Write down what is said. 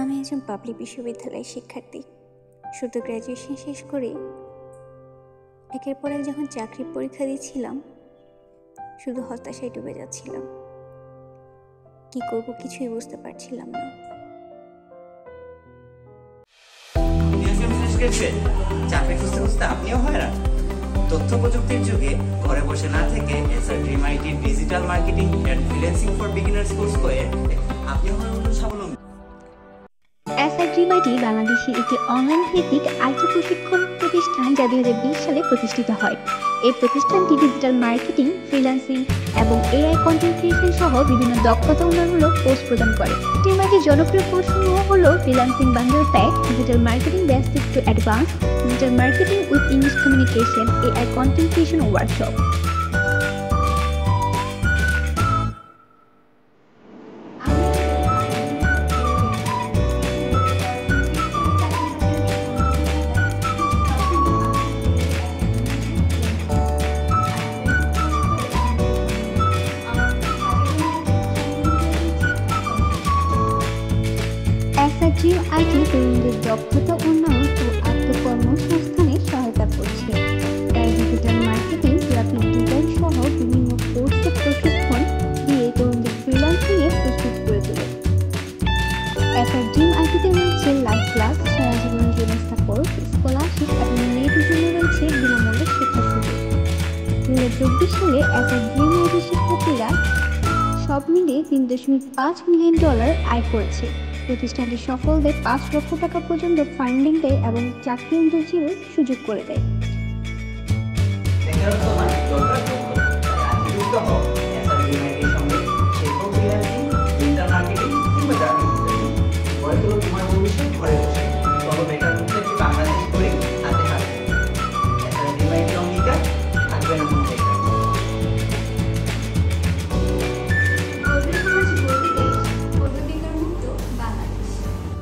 আমি একজন পাবলিক বিশ্ববিদ্যালয়ের শিক্ষার্থী। শুধু গ্র্যাজুয়েশন শেষ করে একের পর এক যখন চাকরির পরীক্ষা দিচ্ছিলাম, শুধু হতাশায় ডুবে যাচ্ছিলাম। কি করব কিছুই বুঝতে পারছিলাম না। চাকরি খুঁজতে খুঁজতে আপনিও হয়রান। তথ্য প্রযুক্তির যুগে ঘরে বসে না থেকে এসআরডিএমআইটির digital marketing and freelancing for beginners course করে আপনিও হয়ে উঠুন স্বাবলম্বী। এসআরডিএমআইটি বাংলাদেশের একটি অনলাইন ভিত্তিক আইটি প্রশিক্ষণ প্রতিষ্ঠান যা 2020 সালে প্রতিষ্ঠিত হয়। এই প্রতিষ্ঠানটি ডিজিটাল মার্কেটিং, ফ্রিল্যান্সিং এবং এআই কন্টেন্ট ক্রিয়েশন সহ বিভিন্ন দক্ষতা উন্নয়নমূলক কোর্স প্রদান করে। ডিএমআইটির জনপ্রিয় কোর্সসমূহ হল freelancing bundle pack, digital marketing basic to advance, digital marketing with English communication, AI content creation workshop. SRDMIT তরুণদের দক্ষতা উন্নয়ন ও আত্মকর্মসংস্থানে সহায়তা করছে। তাই ডিজিটাল মার্কেটিং, গ্রাফিক ডিজাইন সহ বিভিন্ন কোর্সের প্রশিক্ষণ দিয়ে তরুণদের ফ্রিল্যান্সিংয়ে প্রস্তুত করে তোলে। এসআরডিএমআইটিতে রয়েছে লাইভ ক্লাস, সারা জীবনের জন্য সাপোর্ট, স্কলারশিপ এবং মেয়েদের জন্য রয়েছে বিনামূল্যে শিক্ষা সুযোগ। 2024 সালে এসআরডিএমআইটির শিক্ষার্থীরা সব মিলিয়ে $3.5 মিলিয়ন আয় করেছে। প্রতিষ্ঠানটি সফলদের 5 লক্ষ টাকা পর্যন্ত ফান্ডিং দেয় এবং চাকরি ইন্টার্নশিপের সুযোগ করে দেয়। বাংলাদেশ করে হাতে হাতে।